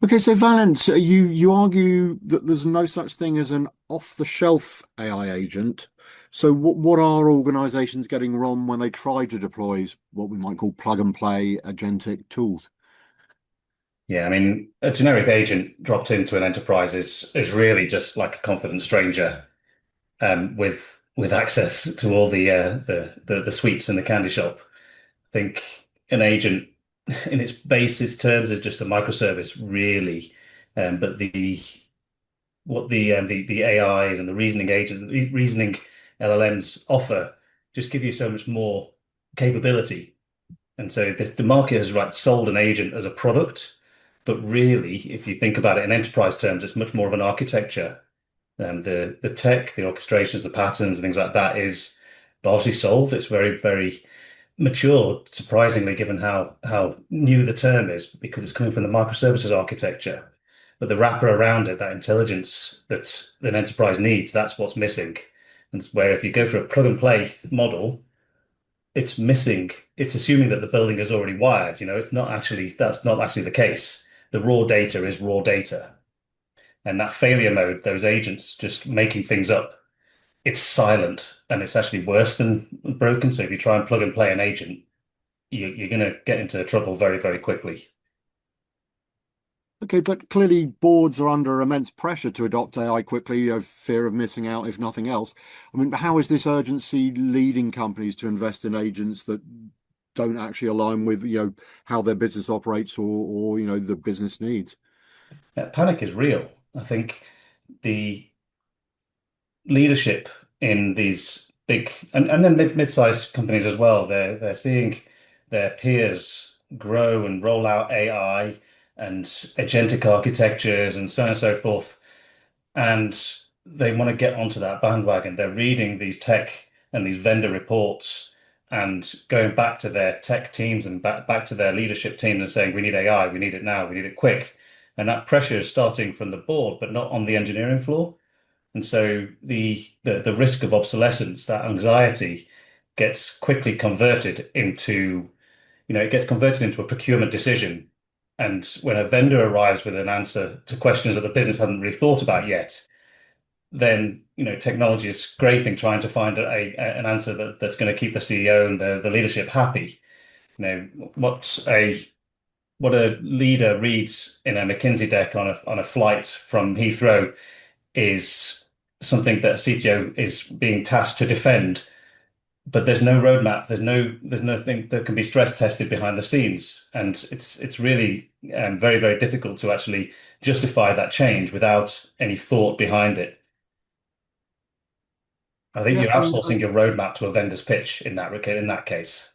Okay, so Valence, you argue that there's no such thing as an off-the-shelf AI agent. So what are organizations getting wrong when they try to deploy what we might call plug and play agentic tools? Yeah, I mean, a generic agent dropped into an enterprise is really just like a confident stranger with access to all the sweets in the candy shop. I think an agent, in its basis terms, is just a microservice, really. But the AIs and the reasoning agent, reasoning LLMs offer just give you so much more capability. And so the market has sold an agent as a product, but really, if you think about it in enterprise terms, it's much more of an architecture. The tech, the orchestrations, the patterns, and things like that is largely solved. It's very, very mature, surprisingly, given how new the term is, because it's coming from the microservices architecture. But the wrapper around it, that intelligence that an enterprise needs, that's what's missing. And where if you go for a plug and play model, it's missing. It's assuming that the building is already wired. It's not actually, that's not actually the case. The raw data is raw data. And that failure mode, those agents just making things up, it's silent and it's actually worse than broken. So if you try and plug and play an agent, you're going to get into trouble very, very quickly. Okay, but clearly boards are under immense pressure to adopt AI quickly, of fear of missing out, if nothing else. I mean, how is this urgency leading companies to invest in agents that don't actually align with, how their business operates or the business needs? Panic is real. I think the leadership in these big and then mid-sized companies as well, they're seeing their peers grow and roll out AI and agentic architectures and so on and so forth. And they want to get onto that bandwagon. They're reading these tech and these vendor reports and going back to their tech teams and back to their leadership teams and saying, we need AI, we need it now, we need it quick. And that pressure is starting from the board, but not on the engineering floor. And so the risk of obsolescence, that anxiety, gets quickly converted into, it gets converted into a procurement decision. And when a vendor arrives with an answer to questions that the business hadn't really thought about yet, then technology is scraping, trying to find an answer that's going to keep the CEO and the leadership happy. You know what a leader reads in a McKinsey deck on a flight from Heathrow is something that a CTO is being tasked to defend, but there's no roadmap. There's nothing that can be stress tested behind the scenes, and it's really very, very difficult to actually justify that change without any thought behind it. I think Yeah, you're I mean, outsourcing your roadmap to a vendor's pitch in that case.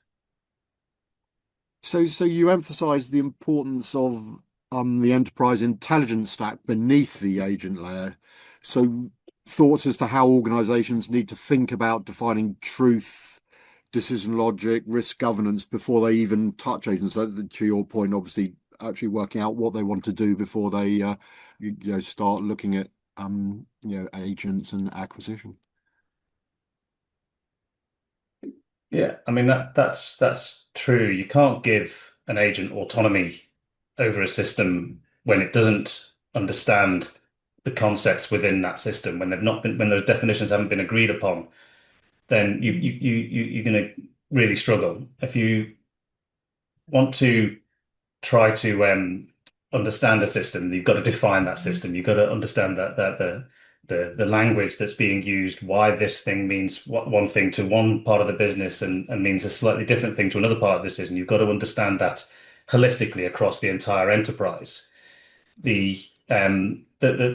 so you emphasize the importance of the enterprise intelligence stack beneath the agent layer. So thoughts as to how organizations need to think about defining truth, decision logic, risk governance before they even touch agents. So to your point, obviously, actually working out what they want to do before they start looking at agents and acquisition. Yeah, I mean that's true. You can't give an agent autonomy over a system when it doesn't understand the concepts within that system, when those definitions haven't been agreed upon, then you're going to really struggle. If you want to try to understand a system, you've got to define that system. You've got to understand that the language that's being used, why this thing means one thing to one part of the business and means a slightly different thing to another part of the business. You've got to understand that holistically across the entire enterprise. The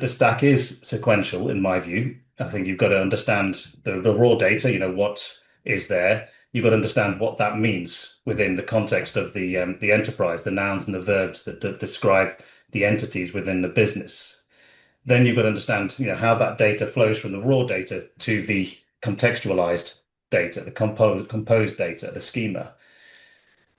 stack is sequential in my view. I think you've got to understand the raw data, what is there. You've got to understand what that means within the context of the enterprise, the nouns and the verbs that describe the entities within the business. Then you've got to understand, how that data flows from the raw data to the contextualized data, the composed data, the schema.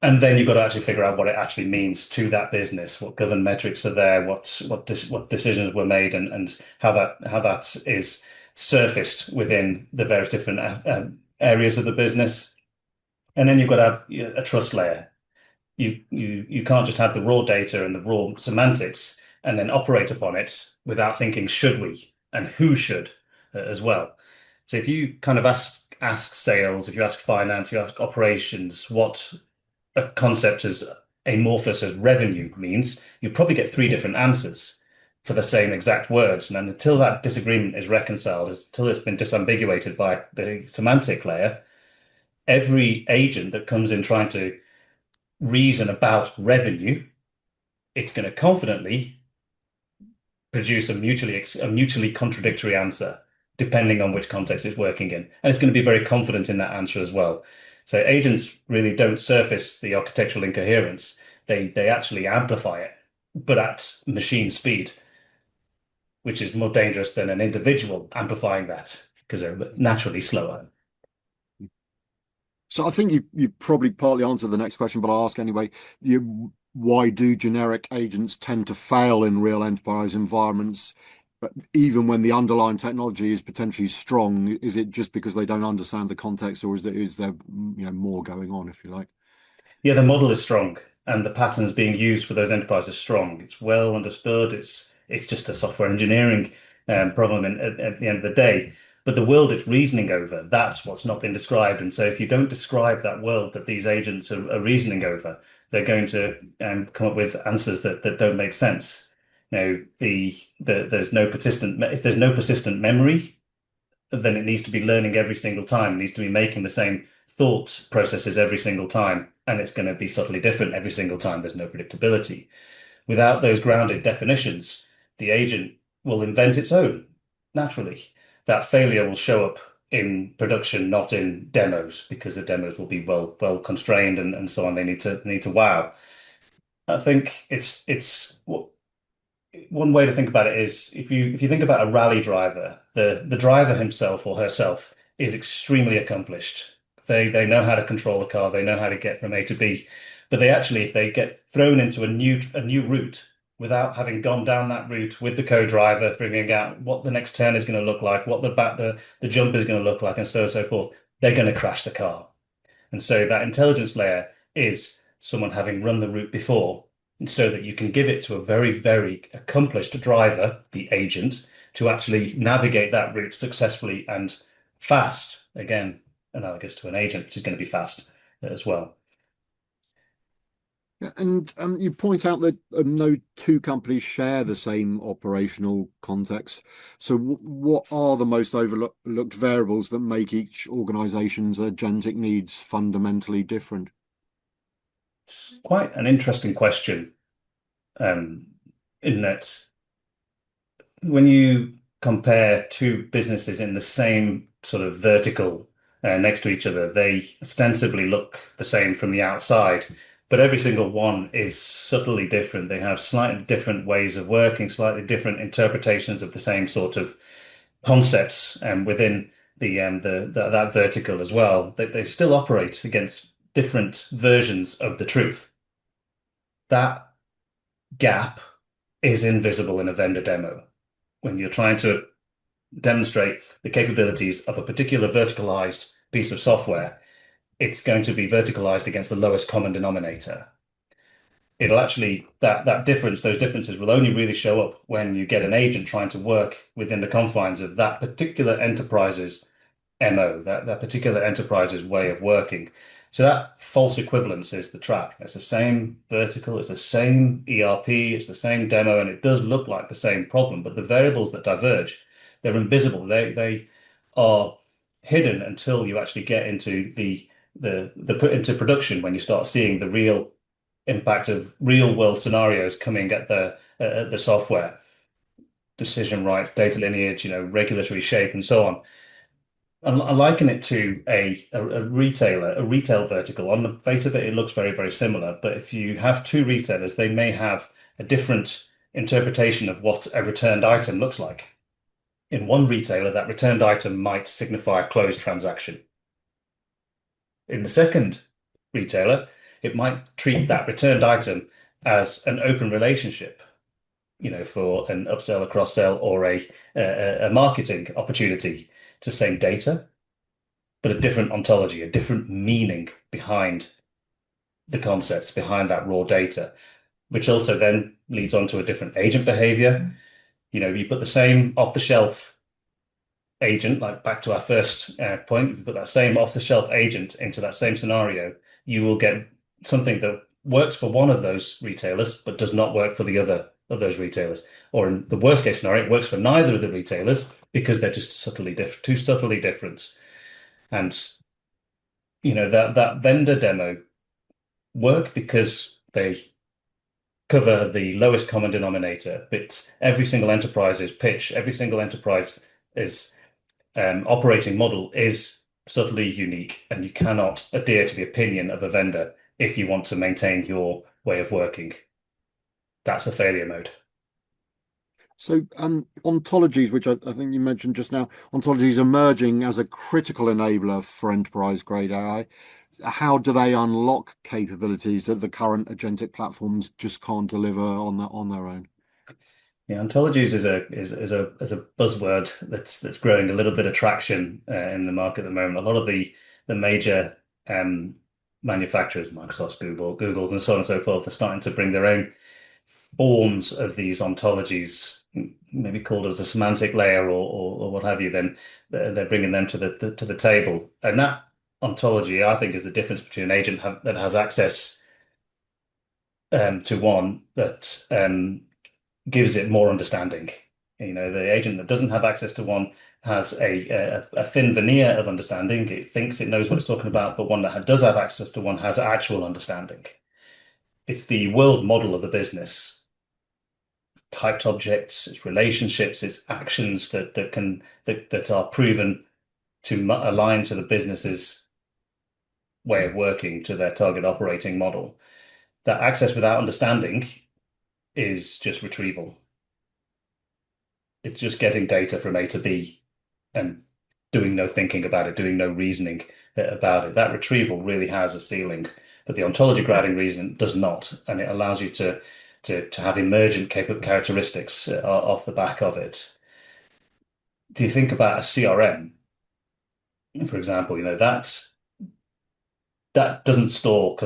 And then you've got to actually figure out what it actually means to that business, what governed metrics are there, what decisions were made, and how that is surfaced within the various different areas of the business. And then you've got to have a trust layer. You can't just have the raw data and the raw semantics. and then operate upon it without thinking, should we? And who should as well. So if you kind of ask sales, if you ask finance, you ask operations, what a concept as amorphous as revenue means, you probably get three different answers for the same exact words. And then until that disagreement is reconciled, until it's been disambiguated by the semantic layer, every agent that comes in trying to reason about revenue, it's going to confidently produce a mutually contradictory answer, depending on which context it's working in. And it's going to be very confident in that answer as well. So agents really don't surface the architectural incoherence. They actually amplify it, but at machine speed, which is more dangerous than an individual amplifying that because they're naturally slower. So I think you probably partly answered the next question, but I'll ask anyway. Why do generic agents tend to fail in real enterprise environments, even when the underlying technology is potentially strong? Is it just because they don't understand the context, or is there more going on, if you like? Yeah, the model is strong and the patterns being used for those enterprises are strong. It's well understood. It's just a software engineering problem at the end of the day. But the world it's reasoning over, that's what's not been described. And so if you don't describe that world that these agents are reasoning over, they're going to come up with answers that don't make sense. There's no persistent if there's no persistent memory, then it needs to be learning every single time. It needs to be making the same thought processes every single time, and it's going to be subtly different every single time. There's no predictability. Without those grounded definitions, the agent will invent its own naturally. That failure will show up in production, not in demos, because the demos will be well constrained and so on. They need to wow. I think it's one way to think about it is if you think about a rally driver, the driver himself or herself is extremely accomplished. They know how to control a car, they know how to get from A to B. But they actually, if they get thrown into a new route without having gone down that route with the co-driver, figuring out what the next turn is going to look like, what the jump is going to look like, and so forth, they're going to crash the car. And so that intelligence layer is someone having run the route before, so that you can give it to a very, very accomplished driver, the agent, to actually navigate that route successfully and fast. Again, analogous to an agent, which is going to be fast as well. Yeah, and you point out that no two companies share the same operational context. So, what are the most overlooked variables that make each organization's agentic needs fundamentally different? It's quite an interesting question, um, in that when you compare two businesses in the same sort of vertical next to each other, they ostensibly look the same from the outside, but every single one is subtly different. They have slightly different ways of working, slightly different interpretations of the same sort of concepts within that vertical as well. They still operate against different versions of the truth. That gap is invisible in a vendor demo when you're trying to demonstrate the capabilities of a particular verticalized piece of software. It's going to be verticalized against the lowest common denominator. It'll actually that difference, those differences will only really show up when you get an agent trying to work within the confines of that particular enterprise's MO, that particular enterprise's way of working. So that false equivalence is the trap. It's the same vertical, it's the same ERP, it's the same demo, and it does look like the same problem, but the variables that diverge, they're invisible. They are hidden until you actually get into the put into production when you start seeing the real impact of real world scenarios coming at the software, decision rights, data lineage, regulatory shape, and so on. I liken it to a retailer, a retail vertical. On the face of it, it looks very, very similar. But if you have two retailers, they may have a different interpretation of what a returned item looks like. In one retailer, that returned item might signify a closed transaction. In the second retailer, it might treat that returned item as an open relationship, for an upsell, a cross sell, or a marketing opportunity. It's the same data, but a different ontology, a different meaning behind the concepts, behind that raw data. which also then leads on to a different agent behavior. You put the same off-the-shelf agent, like back to our first point, you put that same off-the-shelf agent into that same scenario, you will get something that works for one of those retailers, but does not work for the other of those retailers. Or in the worst case scenario, it works for neither of the retailers because they're just subtly different, too subtly different. And that vendor demo work because they cover the lowest common denominator, but every single enterprise's pitch, every single enterprise is operating model is subtly unique, and you cannot adhere to the opinion of a vendor if you want to maintain your way of working. That's a failure mode. So, ontologies, which I think you mentioned just now, ontologies emerging as a critical enabler for enterprise grade AI. How do they unlock capabilities that the current agentic platforms just can't deliver on their own? Yeah, ontologies is a buzzword that's growing a little bit of traction in the market at the moment. A lot of the major um, manufacturers, Microsoft, Google's, and so on and so forth, are starting to bring their own forms of these ontologies, maybe called as a semantic layer or what have you. Then they're bringing them to the table, and that ontology, I think, is the difference between an agent that has access to one that gives it more understanding. The agent that doesn't have access to one has a thin veneer of understanding. It thinks it knows what it's talking about, but one that does have access to one has actual understanding. It's the world model of the business, typed objects, its relationships, its actions that are proven to align to the business's way of working, to their target operating model. That access without understanding is just retrieval. It's just getting data from A to B and doing no thinking about it, doing no reasoning about it. That retrieval really has a ceiling, but the ontology grading reason does not, and it allows you to have emergent characteristics off the back of it. Do you think about a CRM, for example, that doesn't store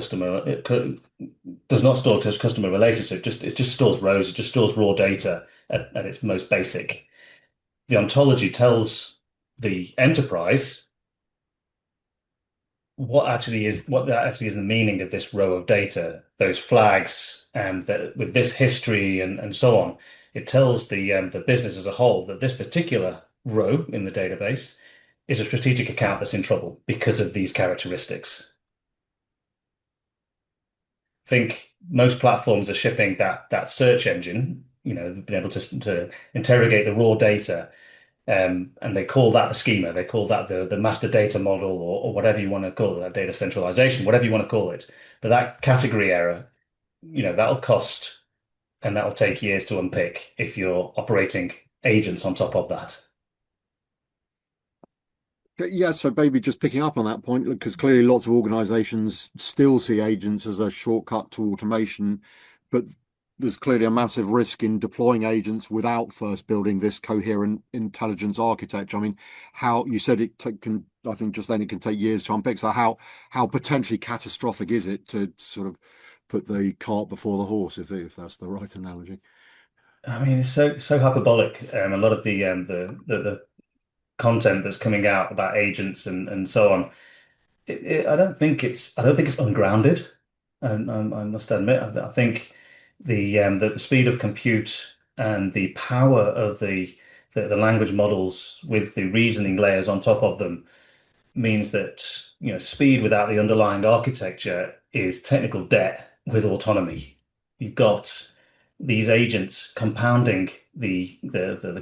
does not store just customer relationship. It just stores rows. It just stores raw data at its most basic. The ontology tells the enterprise what that actually is the meaning of this row of data, those flags, and that with this history and so on. It tells the business as a whole that this particular row in the database is a strategic account that's in trouble because of these characteristics. Think most platforms are shipping that search engine, being able to interrogate the raw data, and they call that the schema. They call that the master data model or whatever you want to call it, that data centralization, whatever you want to call it. But that category error, that'll cost and that'll take years to unpick if you're operating agents on top of that. Yeah, so maybe just picking up on that point, because clearly lots of organizations still see agents as a shortcut to automation, but there's clearly a massive risk in deploying agents without first building this coherent intelligence architecture. I mean, how you said can, I think just then it can take years to unpick. So how potentially catastrophic is it to sort of put the cart before the horse, if that's the right analogy? I mean, it's so hyperbolic. A lot of the content that's coming out about agents and so on. I don't think it's ungrounded. And I must admit, I think the speed of compute and the power of the language models with the reasoning layers on top of them means that speed without the underlying architecture is technical debt with autonomy. You've got these agents compounding the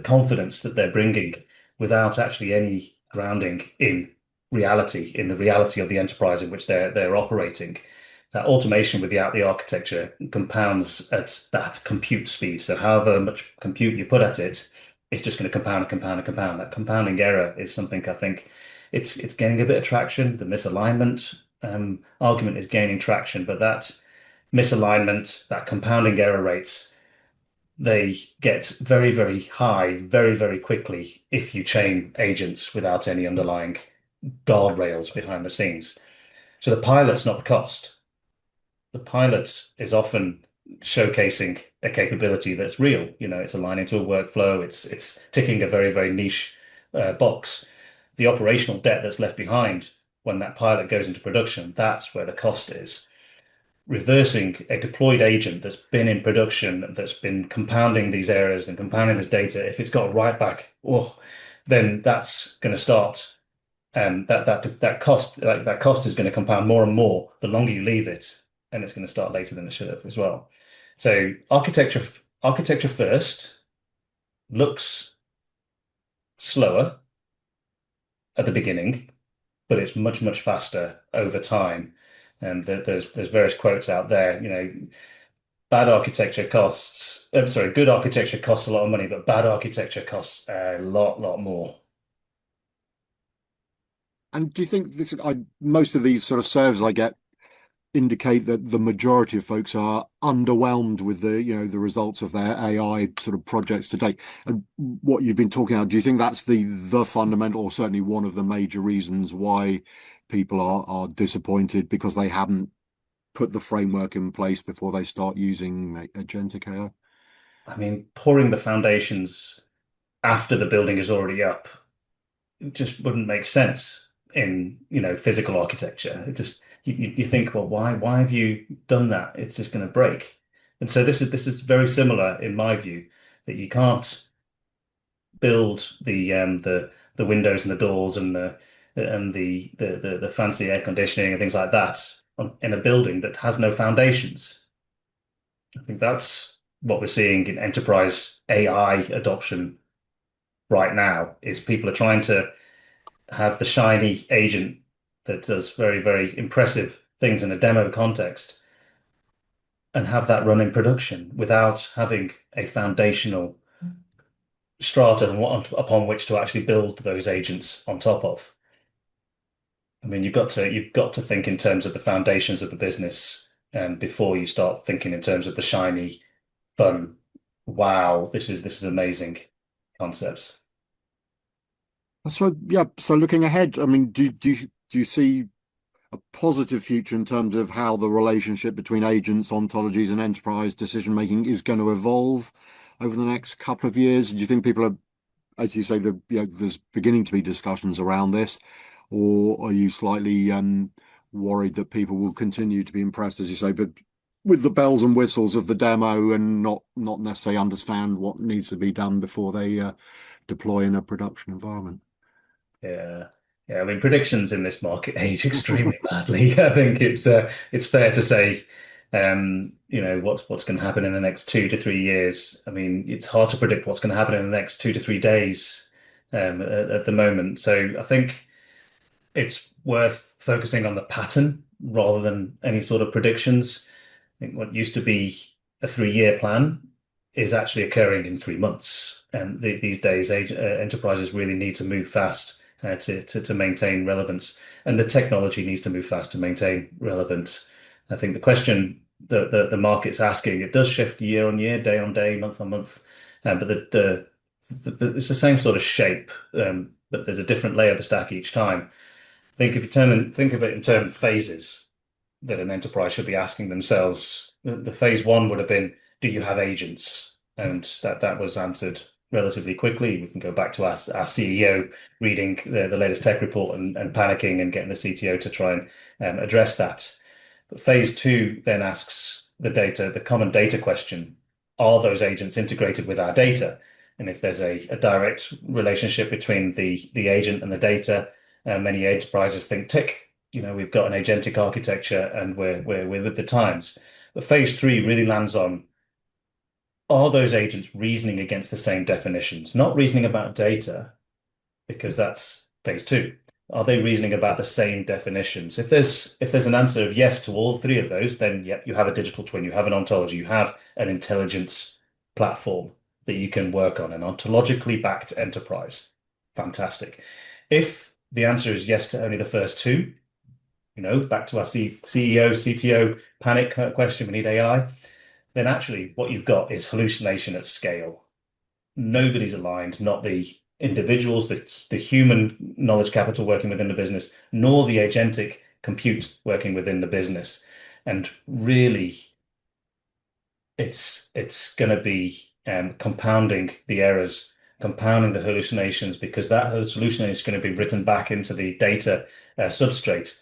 confidence that they're bringing without actually any grounding in the reality of the enterprise in which they're operating. That automation without the architecture compounds at that compute speed. So however much compute you put at it, it's just going to compound and compound and compound. That compounding error is something I think it's gaining a bit of traction. The misalignment argument is gaining traction, but that misalignment, that compounding error rates, they get very, very high very, very quickly if you chain agents without any underlying guardrails behind the scenes. So the pilot's not the cost. The pilot is often showcasing a capability that's real. It's aligning to a workflow. It's ticking a very, very niche box. The operational debt that's left behind when that pilot goes into production, that's where the cost is. Reversing a deployed agent that's been in production, that's been compounding these errors and compounding this data, if it's got a write back, oh, then that's going to start that cost is going to compound more and more the longer you leave it, and it's going to start later than it should have as well. So architecture first looks slower at the beginning, but it's much, much faster over time. And there's various quotes out there. Bad architecture costs. I'm sorry, good architecture costs a lot of money, but bad architecture costs a lot more. And do you think most of these sort of surveys I get indicate that the majority of folks are underwhelmed with the results of their AI sort of projects to date? And what you've been talking about, do you think that's the fundamental, or certainly one of the major reasons why people are disappointed because they haven't put the framework in place before they start using agentic AI? I mean, pouring the foundations after the building is already up just wouldn't make sense in, physical architecture. It just you think, well, why have you done that? It's just going to break. And so this is very similar in my view, that you can't build the windows and the doors and the fancy air conditioning and things like that in a building that has no foundations. I think that's what we're seeing in enterprise AI adoption right now, is people are trying to have the shiny agent that does very, very impressive things in a demo context and have that run in production without having a foundational strata upon which to actually build those agents on top of. I mean, you've got to think in terms of the foundations of the business, before you start thinking in terms of the shiny, fun, wow, this is amazing concepts. So yeah, so looking ahead, I mean, do you see a positive future in terms of how the relationship between agents, ontologies, and enterprise decision making is going to evolve over the next couple of years? Do you think people are, as you say, there's beginning to be discussions around this, or are you slightly worried that people will continue to be impressed, as you say, but with the bells and whistles of the demo and not necessarily understand what needs to be done before they deploy in a production environment? Yeah. Yeah, I mean predictions in this market age extremely badly. I think it's fair to say what's going to happen in the next 2 to 3 years. I mean, it's hard to predict what's going to happen in the next 2 to 3 days at the moment. So I think it's worth focusing on the pattern rather than any sort of predictions. I think what used to be a 3-year plan is actually occurring in 3 months. And these days, enterprises really need to move fast to maintain relevance, and the technology needs to move fast to maintain relevance. I think the question that the market's asking, it does shift year on year, day on day, month on month, but it's the same sort of shape, but there's a different layer of the stack each time. I think if you think of it in terms of phases that an enterprise should be asking themselves. The phase one would have been, do you have agents? And that was answered relatively quickly. We can go back to our CEO reading the latest tech report and panicking and getting the CTO to try and address that. But phase two then asks the common data question. Are those agents integrated with our data? And if there's a direct relationship between the agent and the data, many enterprises think, tick, we've got an agentic architecture and we're with the times. But phase three really lands on, are those agents reasoning against the same definitions? Not reasoning about data, because that's phase two. Are they reasoning about the same definitions? If there's an answer of yes to all three of those, then yeah, you have a digital twin, you have an ontology, you have an intelligence platform that you can work on, an ontologically backed enterprise. Fantastic. If the answer is yes to only the first two, back to our CEO, CTO panic question, we need AI, then actually what you've got is hallucination at scale. Nobody's aligned, not the individuals, the human knowledge capital working within the business, nor the agentic compute working within the business. And really, it's going to be compounding the errors, compounding the hallucinations, because that hallucination is going to be written back into the data substrate,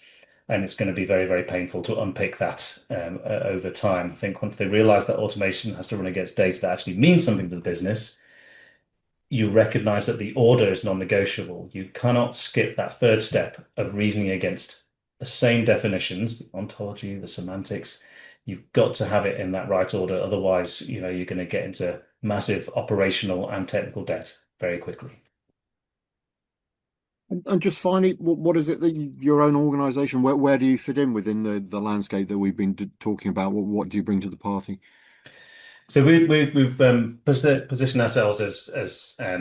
and it's going to be very, very painful to unpick that over time. I think once they realize that automation has to run against data that actually means something to the business, you recognize that the order is non-negotiable. You cannot skip that third step of reasoning against the same definitions, the ontology, the semantics. You've got to have it in that right order. Otherwise, you're going to get into massive operational and technical debt very quickly. And just finally, what is it that your own organization, where do you fit in within the landscape that we've been talking about? What do you bring to the party? So we've positioned ourselves as a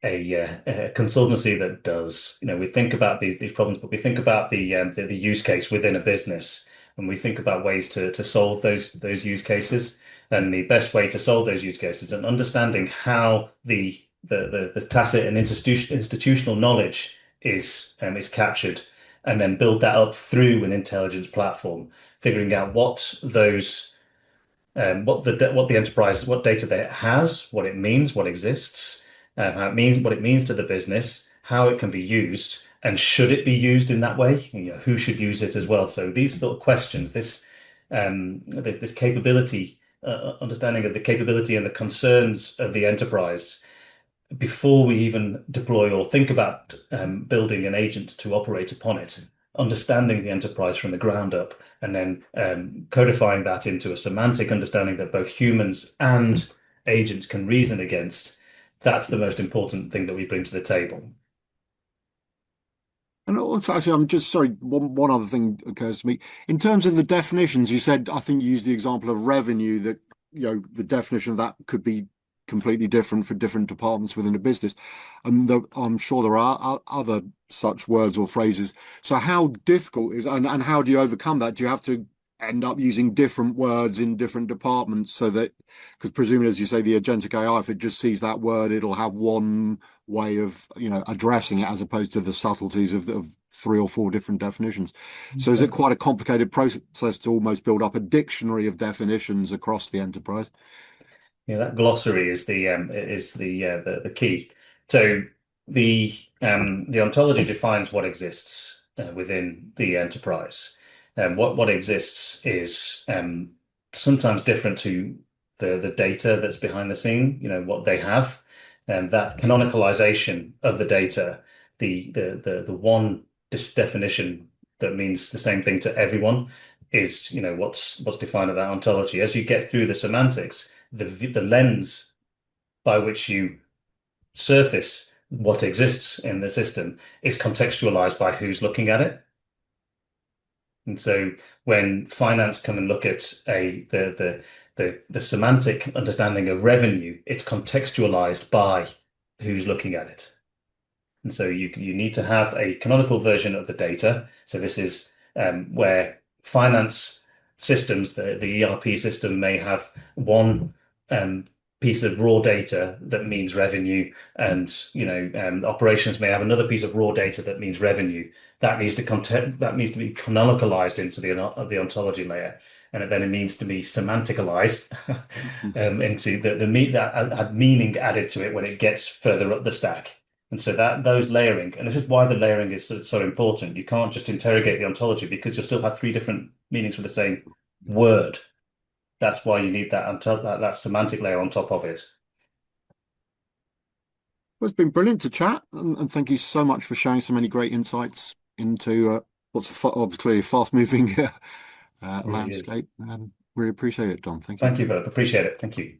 consultancy that does, we think about these problems, but we think about the use case within a business, and we think about ways to solve those use cases. And the best way to solve those use cases and understanding how the tacit and institutional knowledge is captured, and then build that up through an intelligence platform, figuring out what the enterprise, what data that it has, what it means, what exists, how it means, what it means to the business, how it can be used, and should it be used in that way? Who should use it as well? So these sort of questions, this capability, understanding of the capability and the concerns of the enterprise before we even deploy or think about building an agent to operate upon it, understanding the enterprise from the ground up, and then codifying that into a semantic understanding that both humans and agents can reason against. That's the most important thing that we bring to the table. And also, actually, I'm just sorry, one other thing occurs to me. In terms of the definitions, you said, I think you used the example of revenue that, the definition of that could be completely different for different departments within a business. And I'm sure there are other such words or phrases. So how difficult and how do you overcome that? Do you have to end up using different words in different departments so that, because presumably, as you say, the agentic AI, if it just sees that word, it'll have one way of addressing it as opposed to the subtleties of three or four different definitions. So is it quite a complicated process to almost build up a dictionary of definitions across the enterprise? Yeah, that glossary is the key. So the ontology defines what exists within the enterprise. What exists is sometimes different to the data that's behind the scene, what they have. And that canonicalization of the data, the one definition that means the same thing to everyone is, what's defined at that ontology. As you get through the semantics, the lens by which you surface what exists in the system is contextualized by who's looking at it. And so when finance come and look at the semantic understanding of revenue, it's contextualized by who's looking at it. And so you need to have a canonical version of the data. So this is where finance systems, the ERP system may have one um, piece of raw data that means revenue, and operations may have another piece of raw data that means revenue. That needs to be canonicalized into the ontology layer, and then it needs to be semanticalized into the meat that had meaning added to it when it gets further up the stack. And so those layering, and this is why the layering is so important. You can't just interrogate the ontology because you'll still have three different meanings for the same word. That's why you need that semantic layer on top of it. Well, it's been brilliant to chat, and thank you so much for sharing so many great insights into what's obviously a fast-moving Really is. landscape. Really appreciate it, Don. Thank you. Thank you, Philip. Appreciate it. Thank you.